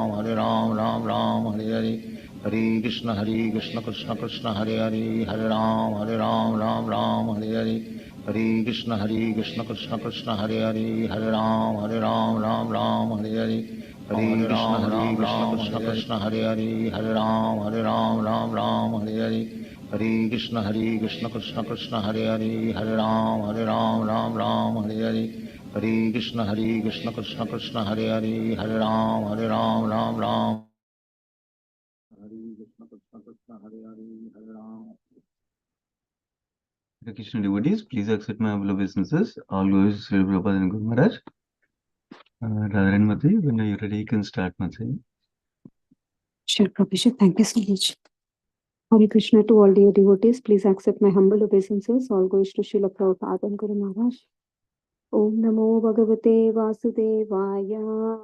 Hare Ram, Ram Ram, Hare Hare. Hare Krishna, Krishna Krishna, Hare Hare. Hare Ram, Ram Ram, Hare Hare. Hare Krishna, Krishna Krishna, Hare Hare. Hare Ram, Ram Ram, Hare Hare. Hare Krishna, Krishna Hare Hare. Hare Ram Ram, Hare Hare. Hare Krishna, Krishna Krishna, Hare Hare. Hare Ram Ram, Hare Hare. Hare Krishna, Krishna Krishna, Hare Hare. Hare Ram Ram. Hare Krishna, Krishna Hare Hare. Hare Ram. Hare Krishna devotees, please accept my humble obeisances. All glories to Sri Prabhupada and Guru Maharaj. Radharan Mataji, when you're ready, you can start, Mataji. Sure, Prabhupada, thank you so much. Hare Krishna to all dear devotees. Please accept my humble obeisances. All goes to Srila Prabhupada and Guru Maharaj. Om Namo Bhagavate Vasudevaya.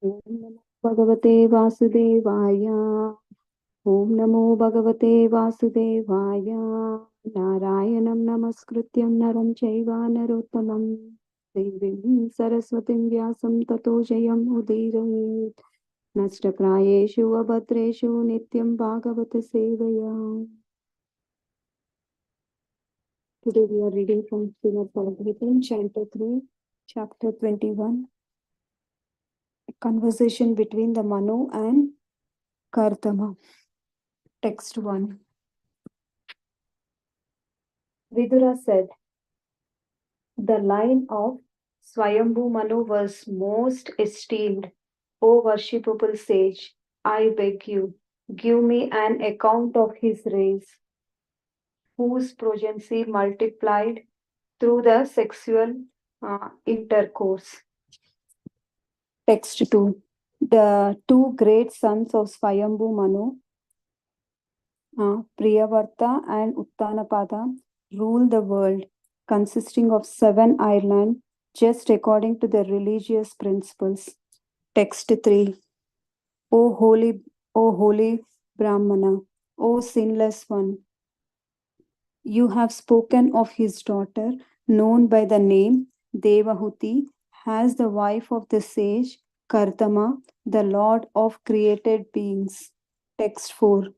Om Namo Bhagavate Vasudevaya. Om Namo Bhagavate Vasudevaya. Narayanam Namaskrityam Naram Chaiva Narottamam. Devim Saraswatim Vyasam Tato Jayam Udirayet. Nashtaprayeshu abhadreshu nityam bhagavata sevaya. Today we are reading from Srimad Bhagavatam, Chapter 3, Chapter 21. A conversation between the Manu and Kartama. Text 1. Vidura said, the line of Swayambhu Manu was most esteemed. O worshipable sage, I beg you, give me an account of his race, whose progeny multiplied through the sexual intercourse. Text 2. The two great sons of Swayambhu Manu, Priyavarta and Uttanapada, rule the world, consisting of 7 islands, just according to the religious principles. Text 3. O holy Brahmana, O sinless one, you have spoken of his daughter, known by the name Devahuti, as the wife of the sage Kartama, the lord of created beings. Text 4.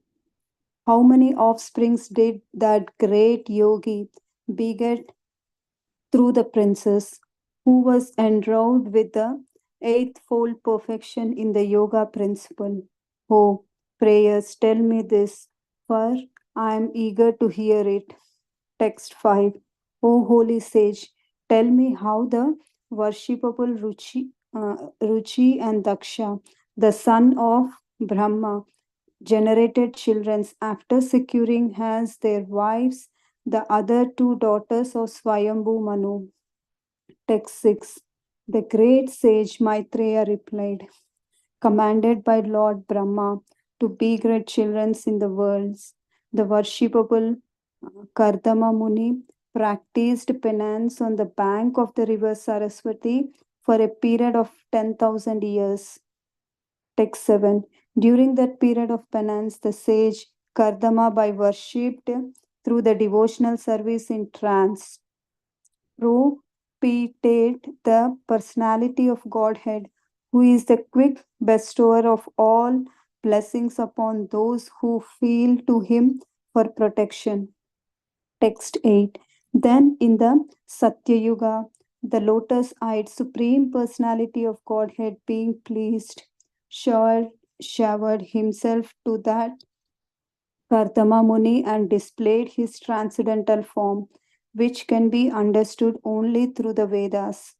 How many offsprings did that great yogi beget through the princess, who was endowed with the eightfold perfection in the yoga principle? Oh, prayers, tell me this, for I am eager to hear it. Text 5. O holy sage, tell me how the worshipable Ruchi and Daksha, the son of Brahma, generated children after securing as their wives the other 2 daughters of Swayambhu Manu. Text 6. The great sage Maitreya replied, commanded by Lord Brahma to beget children in the worlds, the worshipable Kardama Muni practiced penance on the bank of the river Saraswati for a period of 10,000 years. Text 7. During that period of penance, the sage Kardama by worshipped through the devotional service in trance, propitiate the personality of Godhead, who is the quick bestower of all blessings upon those who feel to him for protection. Text 8. Then in the Satya Yuga, the lotus-eyed Supreme Personality of Godhead, being pleased, showered himself to that Kartama Muni and displayed his transcendental form, which can be understood only through the Vedas.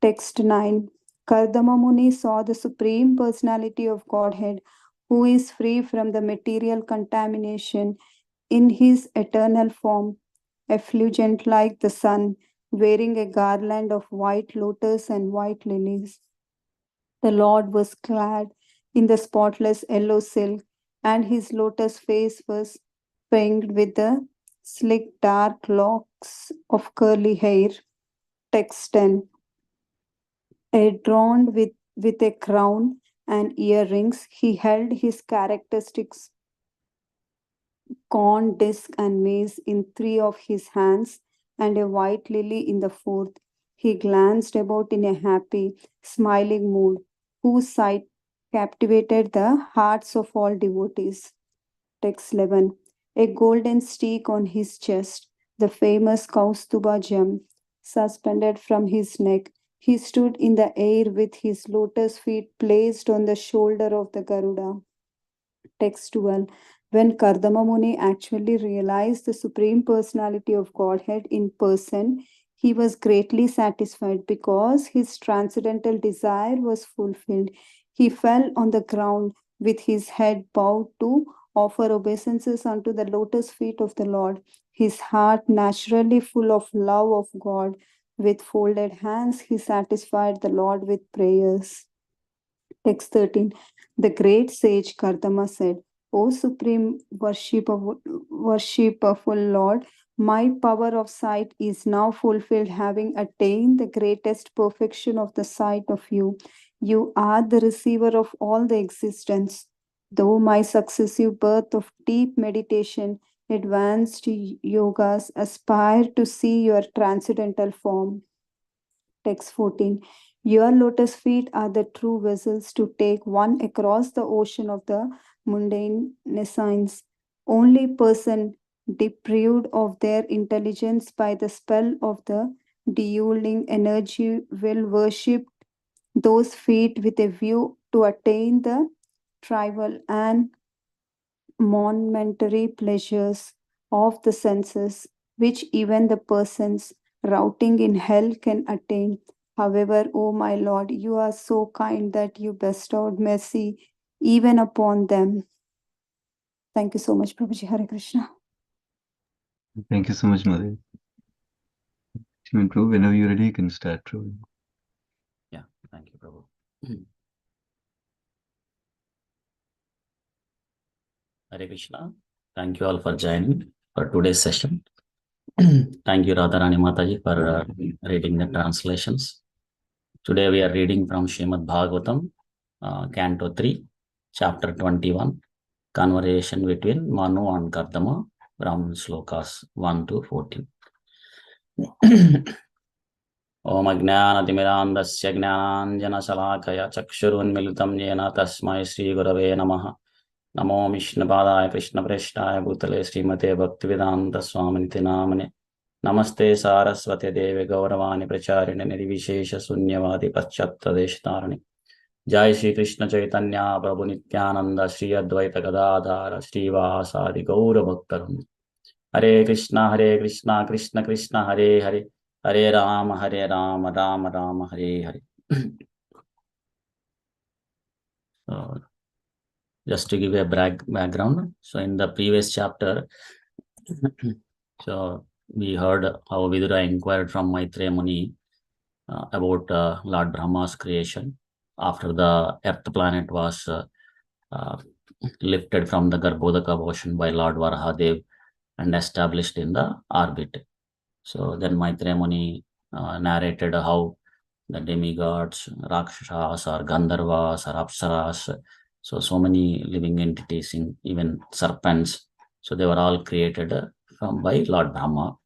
Text 9. Kardama Muni saw the Supreme Personality of Godhead, who is free from the material contamination, in his eternal form, effulgent like the sun, wearing a garland of white lotus and white lilies. The Lord was clad in the spotless yellow silk, and his lotus face was fringed with the slick dark locks of curly hair. Text 10. Adorned with a crown and earrings, he held his characteristics corn, disc, and mace in 3 of his hands, and a white lily in the 4th. He glanced about in a happy, smiling mood, whose sight captivated the hearts of all devotees. Text 11. A golden stick on his chest, the famous Kaustuba gem, suspended from his neck. He stood in the air with his lotus feet placed on the shoulder of the Garuda. Text 12. When Kardama Muni actually realized the Supreme Personality of Godhead in person, he was greatly satisfied because his transcendental desire was fulfilled. He fell on the ground with his head bowed to offer obeisances unto the lotus feet of the Lord. His heart, naturally full of love of God, with folded hands, he satisfied the Lord with prayers. Text 13. The great sage Kardama said, O supreme worshipful Lord, my power of sight is now fulfilled, having attained the greatest perfection of the sight of you. You are the receiver of all the existence. Though my successive birth of deep meditation, advanced yogas aspire to see your transcendental form. Text 14. Your lotus feet are the true vessels to take one across the ocean of the mundane nescience. Only person deprived of their intelligence by the spell of the dueling energy will worship those feet with a view to attain the trivial and momentary pleasures of the senses, which even the persons routing in hell can attain. However, O my Lord, you are so kind that you bestowed mercy even upon them. Thank you so much, Prabhuji. Hare Krishna. Thank you so much, Mother. Prabhu, whenever you're ready, you can start, Prabhu. Yeah, thank you, Prabhu. Hare Krishna. Thank you all for joining for today's session. Thank you, Radharani Mataji, for reading the translations. Today we are reading from Srimad Bhagavatam, Canto 3, Chapter 21, Conversation between Manu and Kardama, from Slokas 1 to 14. Om Ajnanatimirandasya Gnananjana Chakshurunmilitam Yena Tasmai Sri Gurave Namaha. Namo Vishnupadaya Krishna Preshtaya Bhutale Srimate Bhaktivedanta Swaminiti Namane. Namaste Saraswati Devi Gauravani Pracharine Nirvishesha Sunyavadi Paschyatta Deshtarani. Jai Shri Krishna Chaitanya Prabhu Nityananda Shri Advaita Gadadhara Shri Vasadi Gaura Bhaktaram. Hare Krishna Krishna Krishna Hare Hare Hare Rama Rama Rama Hare Hare. Just to give a background, so in the previous chapter, so we heard how Vidura inquired from Maitreya Muni about Lord Brahma's creation after the Earth planet was lifted from the Garbhodaka ocean by Lord Varahadev and established in the orbit. So then Maitreya Muni narrated how the demigods, Rakshasas or Gandharvas or Apsaras, so many living entities, even serpents, so they were all created by Lord Brahma.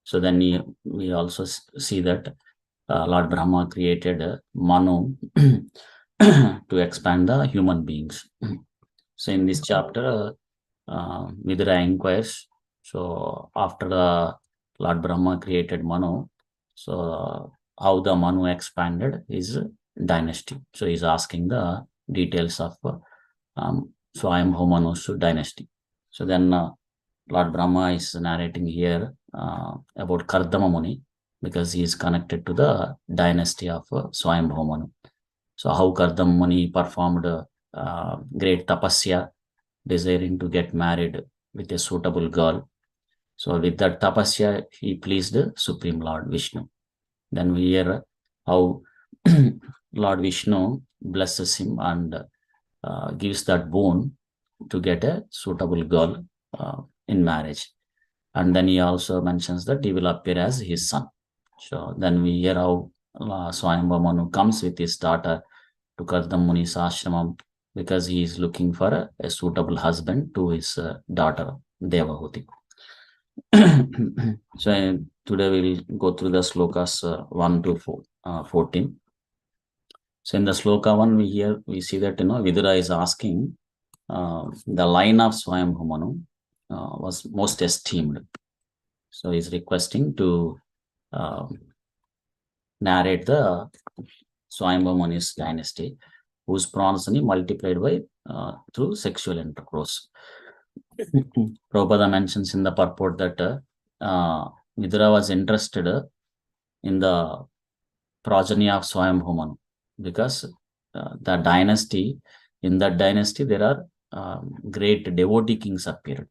So then we also see that Lord Brahma created Manu to expand the human beings. So in this chapter, Vidura inquires, so after the Lord Brahma created Manu, so how the Manu expanded is dynasty. So he's asking the details of Swayambhu Manu's dynasty. So then Lord Brahma is narrating here about Kardama Muni, because he is connected to the dynasty of Swayambhu Manu. So how Kardama Muni performed great tapasya, desiring to get married with a suitable girl. So with that tapasya, he pleased the Supreme Lord Vishnu. Then we hear how Lord Vishnu blesses him and gives that boon to get a suitable girl in marriage. And then he also mentions that he will appear as his son. So then we hear how Swayambhu Manu comes with his daughter to Kardama Muni's ashramam, because he is looking for a suitable husband to his daughter Devahuti. So today we will go through the slokas 1 to 14. So in the sloka 1, we see that Vidura is asking the line of Swayambhu Manu was most esteemed. So he's requesting to narrate the Swayambhu Manu's dynasty, whose progeny multiplied by through sexual intercourse. Prabhupada mentions in the purport that Vidura was interested in the progeny of Swayambhu Manu because the dynasty, in that dynasty, there are great devotee kings appeared.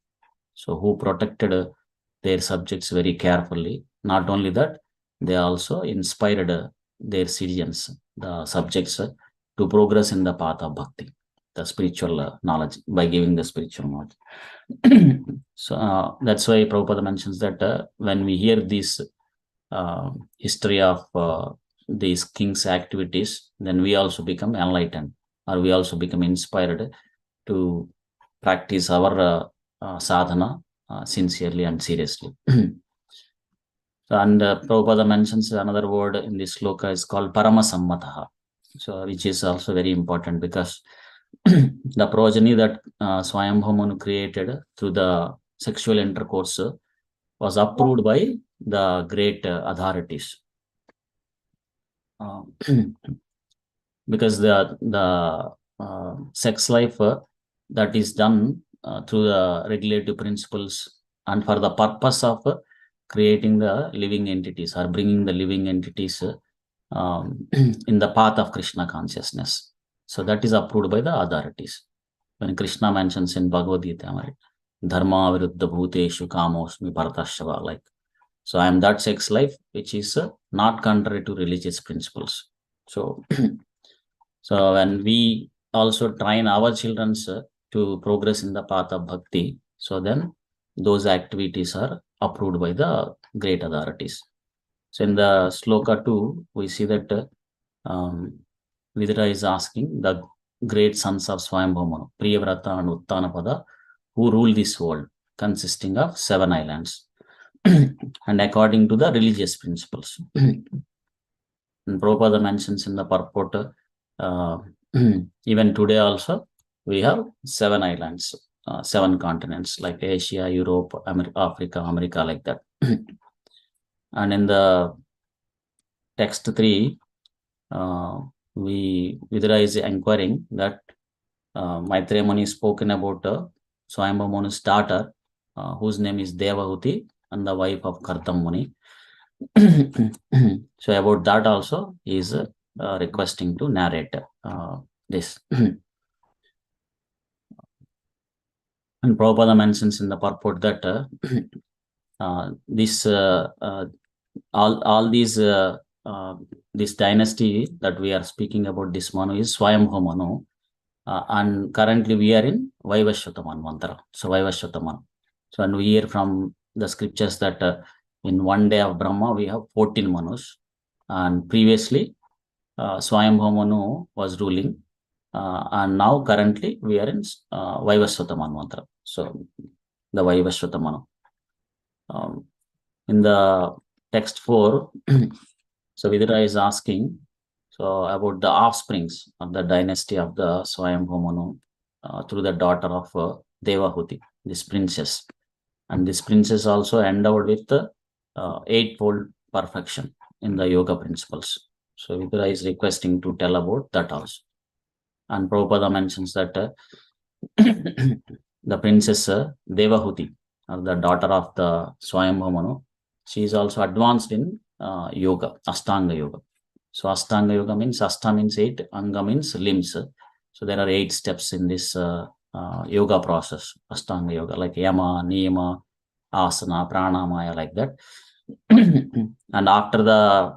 So who protected their subjects very carefully. Not only that, they also inspired their citizens, the subjects, to progress in the path of bhakti, the spiritual knowledge, by giving the spiritual knowledge. So that's why Prabhupada mentions that when we hear this history of these kings' activities, then we also become enlightened, or we also become inspired to practice our sadhana sincerely and seriously. And Prabhupada mentions another word in this sloka is called Paramasammataha, so which is also very important because the progeny that Swayambhu Manu created through the sexual intercourse was approved by the great authorities. Because the sex life that is done through the regulative principles and for the purpose of creating the living entities or bringing the living entities in the path of Krishna consciousness. So that is approved by the authorities. When Krishna mentions in Bhagavad Gita, right? Dharma viruddha bhuteshu kamosmi bharatashava, like, so I am that sex life which is not contrary to religious principles. So, so when we also train our children to progress in the path of bhakti, so then those activities are approved by the great authorities. So in the sloka 2, we see that Vidura is asking the great sons of Swayambhu Manu, Priyavrata and Uttanapada, who rule this world, consisting of 7 islands, and according to the religious principles. And Prabhupada mentions in the purport, even today also, we have 7 islands, 7 continents, like Asia, Europe, Africa, America, like that. And in the text 3, Vidura is inquiring that Maitreya Muni spoken about Swayambhu Manu's daughter, whose name is Devahuti, and the wife of Kartam Muni. So about that also he is requesting to narrate this. And Prabhupada mentions in the purport that this all these this dynasty that we are speaking about, this Manu is Swayambhu Manu, and currently we are in Vaivasvata Manvantara. So Vaivasvata Manu. So and we hear from the scriptures that in one day of Brahma we have 14 Manus, and previously Swayambhu Manu was ruling, and now currently we are in Vaivasvata Manvantara. So the Vaivasvata Manu. In the text 4, so Vidura is asking about the offsprings of the dynasty of the Swayambhu Manu through the daughter of Devahuti, this princess. And this princess also endowed with the 8-fold perfection in the yoga principles. So Vidura is requesting to tell about that also. And Prabhupada mentions that the princess Devahuti, or the daughter of the Swayambhu Manu, she is also advanced in yoga, Ashtanga Yoga. So Ashtanga Yoga means, Ashta means 8, Anga means limbs. So there are 8 steps in this yoga process, Ashtanga Yoga, like Yama, Niyama, Asana, Pranamaya, like that. And after the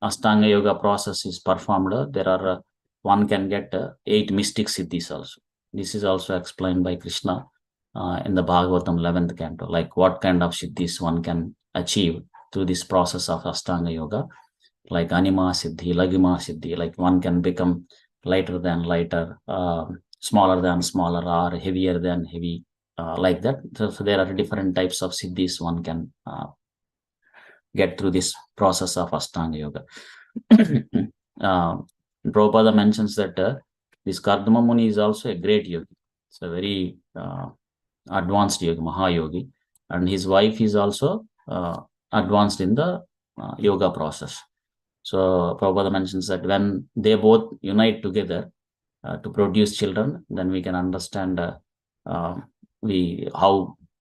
Ashtanga Yoga process is performed, there are one can get 8 mystic siddhis also. This is also explained by Krishna in the Bhagavatam 11th canto, like what kind of siddhis one can achieve through this process of Ashtanga Yoga, like Anima Siddhi, Lagima Siddhi, like one can become lighter than lighter, smaller than smaller, or heavier than heavy, like that. So there are different types of siddhis one can get through this process of Ashtanga Yoga. Prabhupada mentions that this Kardama Muni is also a great yogi. It's a very advanced yogi, Mahayogi, and his wife is also advanced in the yoga process. So Prabhupada mentions that when they both unite together to produce children, then we can understand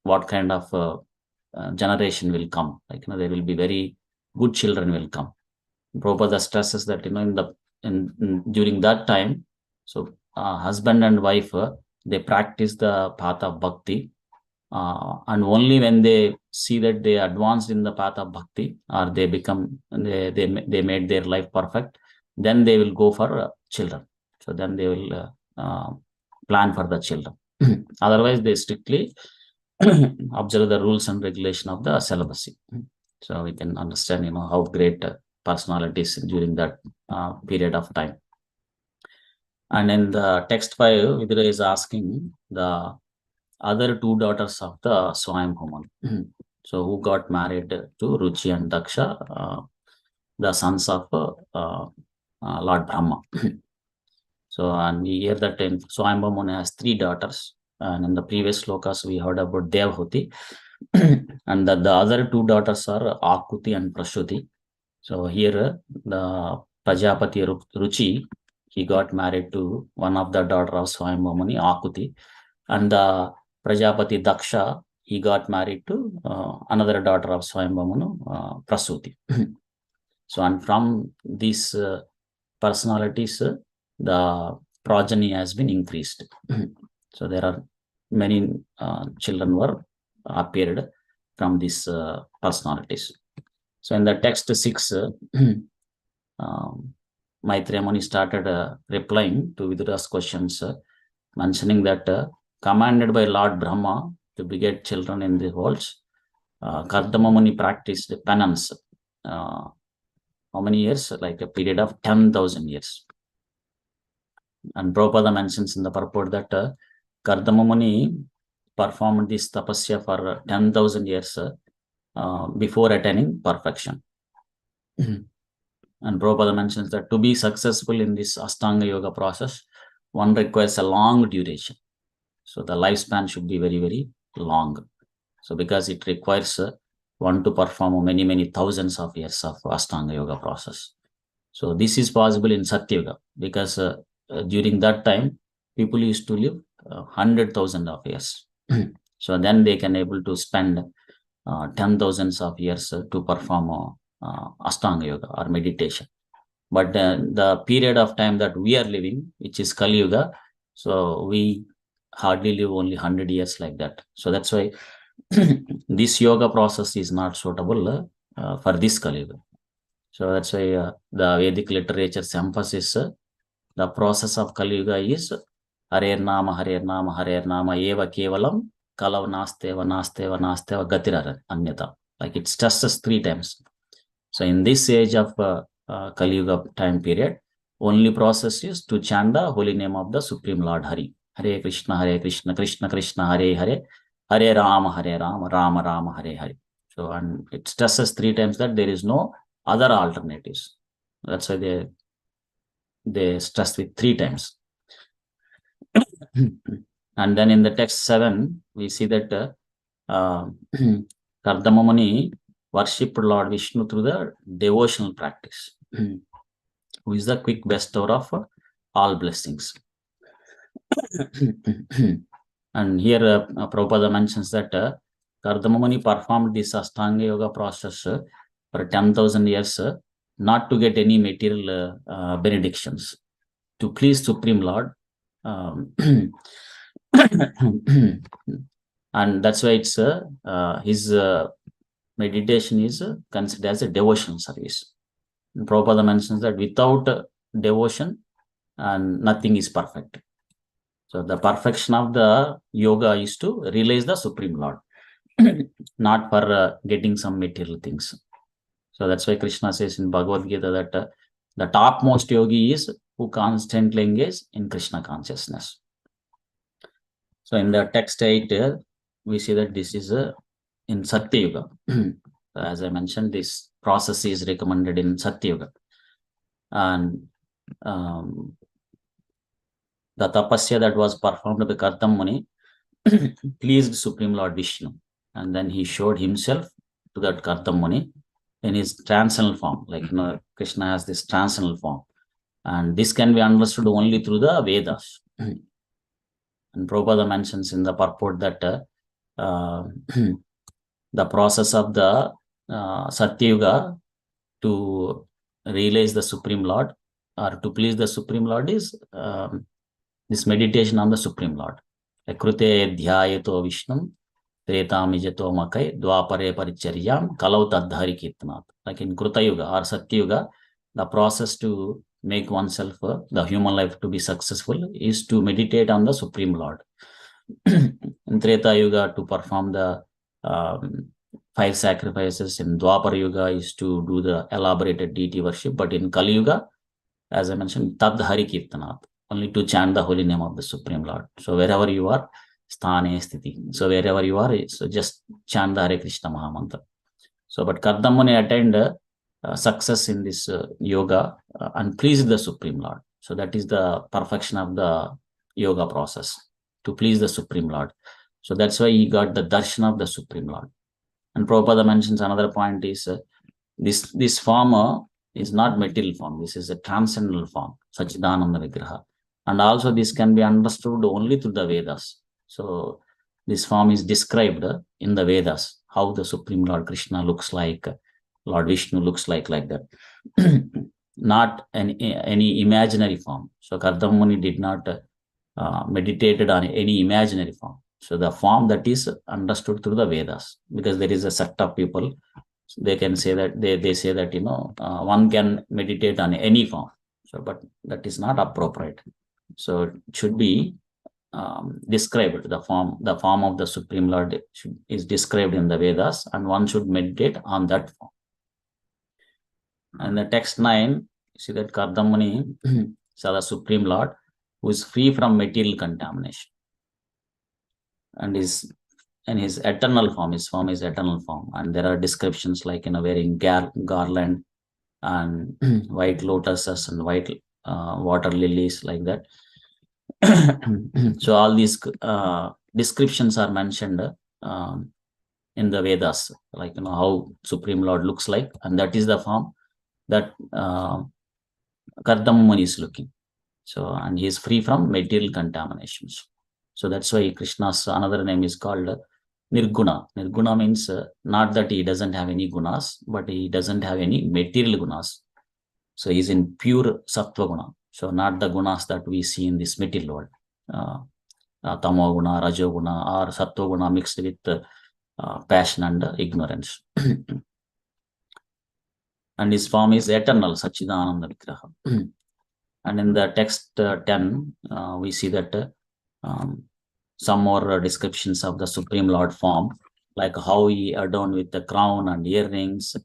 what kind of generation will come. Like, there will be very good children will come. Prabhupada stresses that during that time, so husband and wife they practice the path of bhakti, and only when they see that they advanced in the path of bhakti, or they made their life perfect, then they will go for children. So then they will plan for the children. Otherwise, they strictly observe the rules and regulation of the celibacy. So we can understand, how great personalities during that period of time. And in the text 5, Vidura is asking the other two daughters of the Swayambhuman, so who got married to Ruchi and Daksha, the sons of Lord Brahma. So, and we hear that in Swayambhuman has 3 daughters, and in the previous slokas we heard about Devhuti, and the other 2 daughters are Akuti and Prasuti. So here the Prajapati Ruchi, he got married to one of the daughter of Swayambhumani, Akuti, and the Prajapati Daksha, he got married to another daughter of Swayambhumanu, Prasuti. So, and from these personalities, the progeny has been increased. So there are many children were appeared from these personalities. So in the text 6, Maitreya Muni started replying to Vidura's questions, mentioning that commanded by Lord Brahma to beget children in the worlds, Kardama Muni practiced penance. How many years? Like a period of 10,000 years. And Prabhupada mentions in the purport that Kardama Muni performed this tapasya for 10,000 years before attaining perfection. And Prabhupada mentions that to be successful in this Ashtanga Yoga process, one requires a long duration. So the lifespan should be very, very long. So because it requires one to perform many, many thousands of years of Ashtanga Yoga process. So this is possible in Satya Yoga, because during that time, people used to live 100,000 of years. So then they can able to spend 10,000s of years to perform Ashtanga Yoga or meditation. But the period of time that we are living, which is Kali Yuga, so we hardly live only 100 years like that. So that's why this yoga process is not suitable for this Kali Yuga. So that's why the Vedic literature's emphasis, the process of Kali Yuga is Hare Nama, Hare Nama, Hare Nama, Eva Kevalam, Kalav Nasteva, Nasteva, Nasteva, Gatirara, Anyata. Like it stresses 3 times. So in this age of Kali Yuga time period, only process is to chant the holy name of the Supreme Lord Hari. Hare Krishna, Krishna Krishna, Hare Hare, Hare Rama, Rama Rama, Hare Hare. So, and it stresses 3 times that there is no other alternatives. That's why they stress with 3 times. And then in the text 7, we see that Kardama Muni worshipped Lord Vishnu through the devotional practice, who is the quick bestower of all blessings. And here Prabhupada mentions that Kardama Muni performed this Ashtanga Yoga process for 10,000 years, not to get any material benedictions, to please Supreme Lord. And that's why it's his meditation is considered as a devotional service. And Prabhupada mentions that without devotion, and nothing is perfect. So the perfection of the yoga is to realize the Supreme Lord, not for getting some material things. So that's why Krishna says in Bhagavad Gita that the topmost yogi is who constantly engages in Krishna consciousness. So in the text 8, we see that this is in Satya Yuga. As I mentioned, this process is recommended in Satya Yuga. And the tapasya that was performed by Kardama Muni pleased Supreme Lord Vishnu, and then he showed himself to that Kardama Muni in his transcendental form. Like, Krishna has this transcendental form, and this can be understood only through the Vedas. And Prabhupada mentions in the purport that the process of the Satyuga to realize the Supreme Lord or to please the Supreme Lord is this meditation on the Supreme Lord. Krute dhyayato Vishnum Tretamijato Makai Dwapare Paricharyam Kalau Tadhari Kirtanat. Like in Kruta Yuga or Satyuga, the process to make oneself, the human life to be successful, is to meditate on the Supreme Lord. In Treta Yuga, to perform the 5 sacrifices. In Dwapara Yuga is to do the elaborated deity worship. But in Kali Yuga, as I mentioned, Tadhari Kirtanat, only to chant the holy name of the Supreme Lord. So wherever you are, Sthane Sthiti. So wherever you are, so just chant the Hare Krishna Mahamantra. So, but Kardama Muni attained success in this yoga and pleased the Supreme Lord. So that is the perfection of the yoga process, to please the Supreme Lord. So that's why he got the darshan of the Supreme Lord. And Prabhupada mentions another point is this form is not material form. This is a transcendental form, Sachidananda Vigraha. And also this can be understood only through the Vedas. So this form is described in the Vedas, how the Supreme Lord Krishna looks like, Lord Vishnu looks like that. Not any imaginary form. So Kardama Muni did not meditated on any imaginary form. So the form that is understood through the Vedas, because there is a sect of people, they can say that they say that one can meditate on any form. So, but that is not appropriate. So it should be described. The form of the Supreme Lord is described in the Vedas, and one should meditate on that form. And the text 9, you see that Kardama Muni saw the Supreme Lord who is free from material contamination, and his eternal form. His form is eternal form, and there are descriptions like wearing garland and white lotuses and white water lilies, like that. So all these descriptions are mentioned in the Vedas, like how Supreme Lord looks like, and that is the form that Kardama Muni is looking. So, and he is free from material contaminations. So that's why Krishna's another name is called Nirguna. Nirguna means not that he doesn't have any gunas, but he doesn't have any material gunas. So he's in pure Sattva Guna. So not the gunas that we see in this material world. Tamo Guna, Rajo Guna, or Sattva Guna mixed with passion and ignorance. And his form is eternal, Sachidananda Vigraha. And in the text 10, we see that some more descriptions of the Supreme Lord form, like how he adorned with the crown and earrings,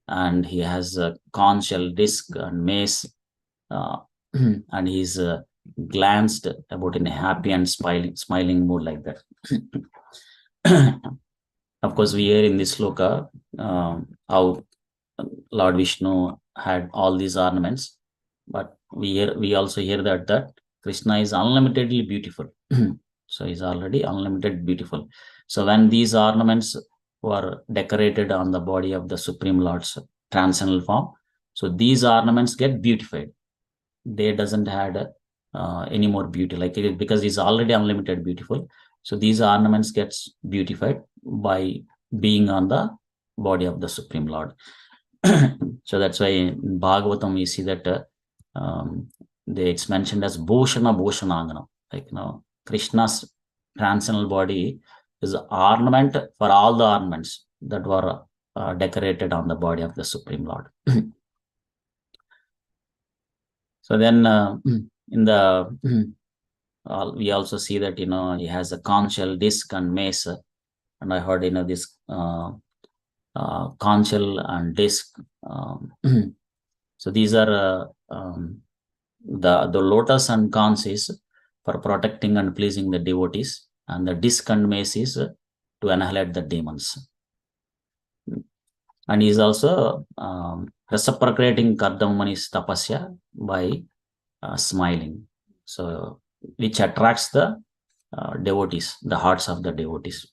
and he has a conch shell disc and mace, and he's glanced about in a happy and smiling mood, like that. Of course, we hear in this sloka how Lord Vishnu had all these ornaments, but we also hear that Krishna is unlimitedly beautiful. So he's already unlimited beautiful. So when these ornaments were decorated on the body of the Supreme Lord's transcendental form, so these ornaments get beautified. They doesn't have any more beauty, like it, because he's already unlimited beautiful. So these ornaments gets beautified by being on the body of the Supreme Lord. So that's why in Bhagavatam we see that it's mentioned as Bhoshana Bhoshanangana. Like Krishna's transcendental body is ornament for all the ornaments that were decorated on the body of the Supreme Lord. So then in the we also see that he has a conch shell disc and mace, and I heard this conch shell and disc. So these are the lotus and conch is for protecting and pleasing the devotees, and the disc and mace is to annihilate the demons. And he is also reciprocating Kardama Muni's tapasya by smiling. So which attracts the devotees, the hearts of the devotees.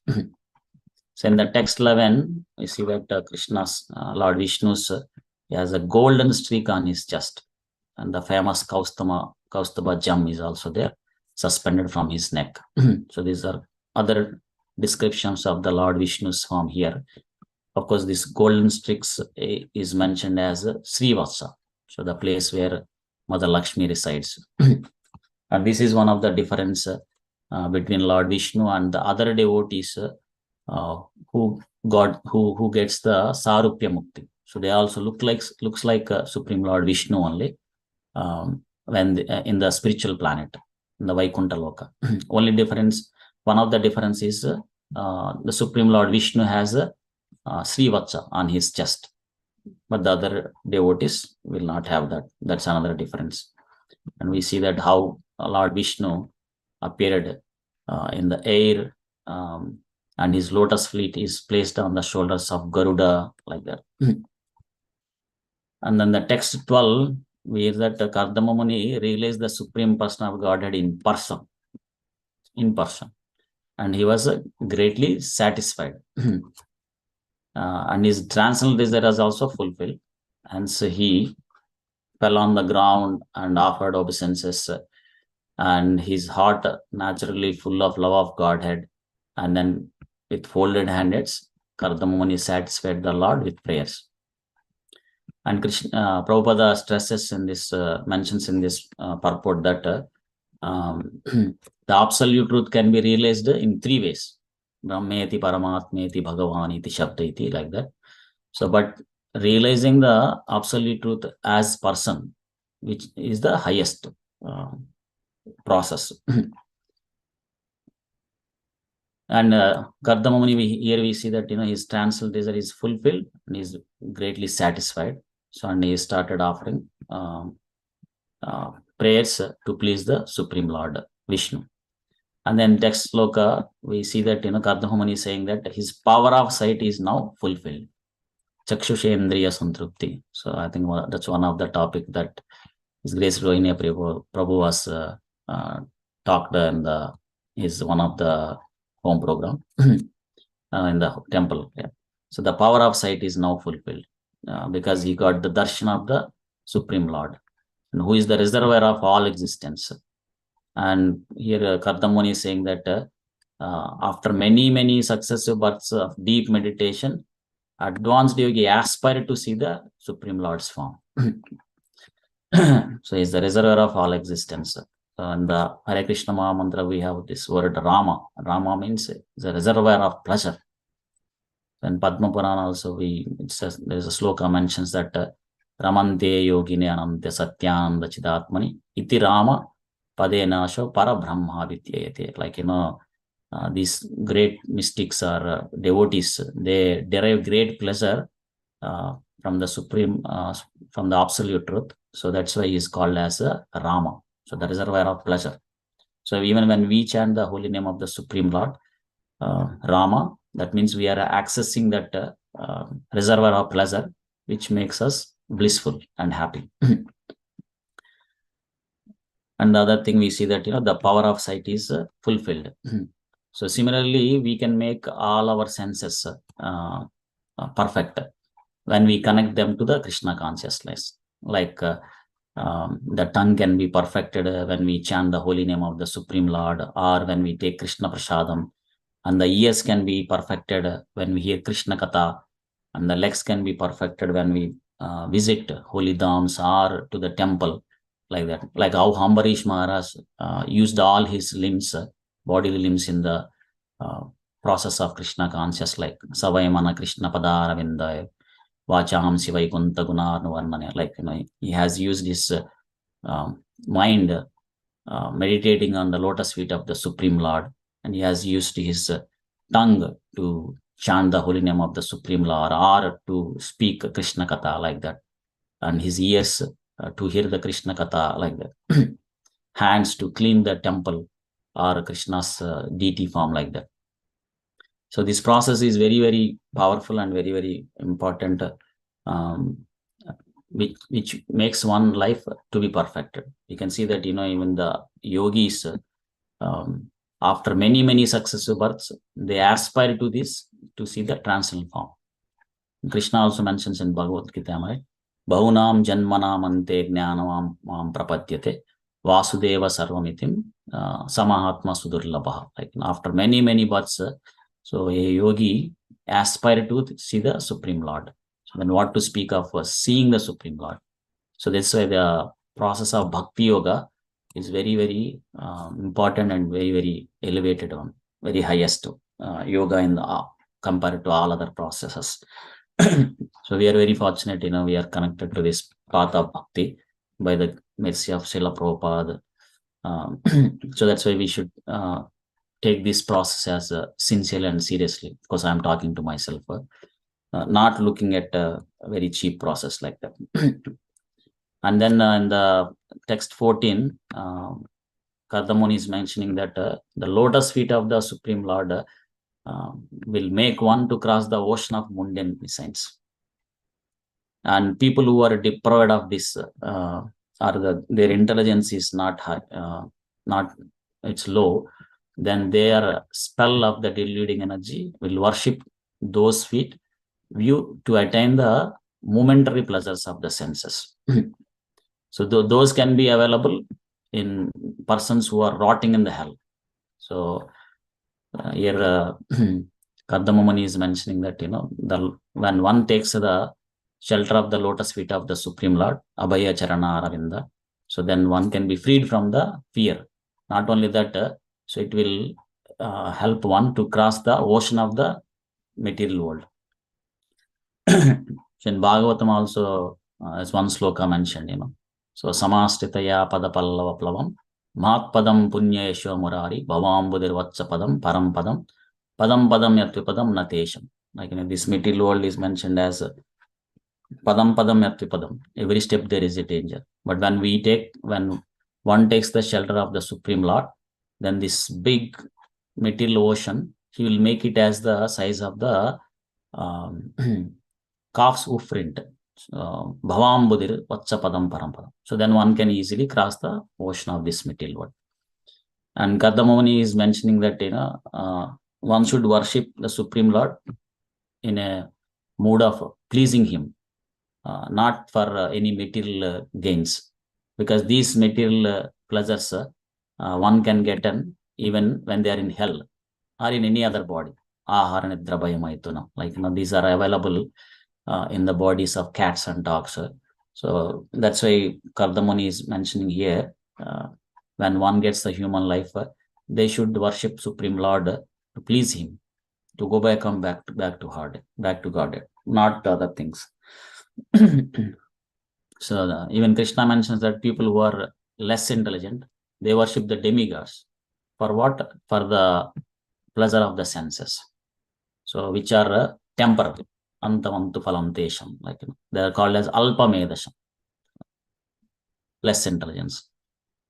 So in the text 11, we see that Krishna's, Lord Vishnu's, he has a golden streak on his chest. And the famous Kaustubha gem is also there, suspended from his neck. So these are other descriptions of the Lord Vishnu's form here. Of course, this golden streaks is mentioned as Srivatsa, so the place where Mother Lakshmi resides. And this is one of the difference between Lord Vishnu and the other devotees who gets the Sarupya Mukti. So they also looks like Supreme Lord Vishnu only when in the spiritual planet, in the Vaikuntha Loka. Only difference, one of the difference is the Supreme Lord Vishnu has a Srivatsa on his chest, but the other devotees will not have that. That's another difference. And we see that how Lord Vishnu appeared in the air, and his lotus fleet is placed on the shoulders of Garuda, like that. And then the text 12, we hear that Kardama Muni realized the Supreme Person of Godhead in person. And he was greatly satisfied. And his transcendental desire was also fulfilled. And so he fell on the ground and offered obeisances, and his heart naturally full of love of Godhead. And then with folded hands, Kardama Muni satisfied the Lord with prayers. And Krishna, Prabhupada stresses in this, mentions in this purport that the absolute truth can be realized in three ways. Brahmeti, Paramatmeti, Bhagavaniti, Shabdaiti, like that. So, but realizing the absolute truth as person, which is the highest process. And Kardama Muni, here we see that his transcendental desire is fulfilled and he is greatly satisfied. So, and he started offering prayers to please the Supreme Lord Vishnu. And then text sloka, we see that Kardama Muni is saying that his power of sight is now fulfilled. Chakshushendriya Santrupti. So I think that's one of the topic that His Grace Rohini Prabhu was talked in is one of the home program in the temple. Yeah. So the power of sight is now fulfilled because he got the darshan of the Supreme Lord, and who is the reservoir of all existence. And here Kardama Muni is saying that after many successive births of deep meditation, advanced yogi aspired to see the Supreme Lord's form. So he's the reservoir of all existence. In the Hare Krishna Maha Mantra, we have this word Rama. Rama means the reservoir of pleasure. In Padma Purana also, there's a sloka mentions that Ramante yogine anante satyananda chidatmani iti Rama pade nasho para brahma vidyayate. Like, these great mystics or devotees, they derive great pleasure from the Supreme, from the absolute truth. So that's why he is called as Rama. So the reservoir of pleasure. So even when we chant the holy name of the Supreme Lord, Rama, that means we are accessing that reservoir of pleasure, which makes us blissful and happy. And the other thing we see that, the power of sight is fulfilled. So similarly, we can make all our senses perfect when we connect them to the Krishna consciousness. Like the tongue can be perfected when we chant the holy name of the Supreme Lord, or when we take Krishna Prasadam. And the ears can be perfected when we hear Krishna Katha. And the legs can be perfected when we visit holy dhams or to the temple, like that. Like how Ambarish Maharaj used all his limbs, bodily limbs, in the process of Krishna conscious, like Savayamana Krishna Padara Vindaya, Vacham Sivai Kunta Gunarnuvarnane. Like, he has used his mind meditating on the lotus feet of the Supreme Lord, and he has used his tongue to chant the holy name of the Supreme Lord, or to speak Krishna Katha, like that. And his ears to hear the Krishna Katha, like that. Hands to clean the temple or Krishna's deity form, like that. So this process is very, very powerful and very, very important which makes one life to be perfected. You can see that, even the yogis, after many successive births, they aspire to this, to see the transcendental form. Krishna also mentions in Bhagavad Gita, right? Bahunam janmanam ante jnanam prapadyate vasudeva sarvamitim samahatma sudurlabha. Like after many births, so a yogi aspire to see the Supreme Lord. So then what to speak of seeing the Supreme Lord? So that's why the process of bhakti yoga is very important and very elevated one, very highest yoga in the compared to all other processes. So we are very fortunate, we are connected to this path of bhakti by the mercy of Srila Prabhupada. So that's why we should take this process as sincerely and seriously, because I'm talking to myself, not looking at a very cheap process like that. And then in the text 14, Kardamuni is mentioning that the lotus feet of the Supreme Lord will make one to cross the ocean of mundane science. And people who are deprived of this, their intelligence is not high, it's low, then their spell of the deluding energy will worship those feet, view to attain the momentary pleasures of the senses. So those can be available in persons who are rotting in the hell. So here Kardamamani is mentioning that, when one takes the shelter of the lotus feet of the Supreme Lord, Abhaya Charana Aravinda, so then one can be freed from the fear. Not only that, so it will help one to cross the ocean of the material world. So in Bhagavatam also, as one sloka mentioned, so samastitaya padapallava plavam matpadam punyesho murari bhavambudir vatsapadam param padam yatvipadam natesham. Like, this material world is mentioned as padam yatvipadam. Every step there is a danger. But when one takes the shelter of the Supreme Lord, then this big material ocean, he will make it as the size of the calf's hoof print. Bhavambudir vatsapadam parampadam. So then one can easily cross the ocean of this material world. And Kardamamani is mentioning that, one should worship the Supreme Lord in a mood of pleasing him, not for any material gains, because these material pleasures one can get even when they are in hell or in any other body. Like, these are available in the bodies of cats and dogs. So that's why Kardamani is mentioning here, when one gets the human life, they should worship Supreme Lord to please him, to go back to God, not other things. So even Krishna mentions that people who are less intelligent, they worship the demigods. For what? For the pleasure of the senses. So which are temporary. Antamantu phalam, like, they are called as alpa medasham, less intelligence.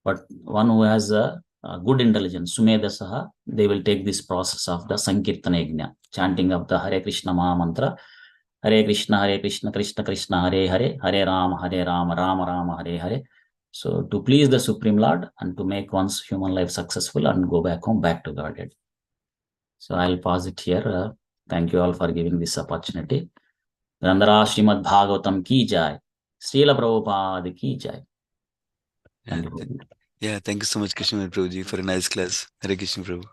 But one who has a good intelligence, sumedasaha, they will take this process of the sankirtana yajna, chanting of the Hare Krishna Maha Mantra, Hare Krishna, Krishna Krishna, Hare Hare, Hare Rama, Rama Rama, Hare Hare. So to please the Supreme Lord and to make one's human life successful and go back home, back to Godhead. So I'll pause it here. Thank you all for giving this opportunity. Grandhara Srimad Bhagavatam ki jai. Srila Prabhupada ki jai. Thank you. Yeah, thank you so much, Krishna Prabhuji, for a nice class. Hare Krishna Prabhu.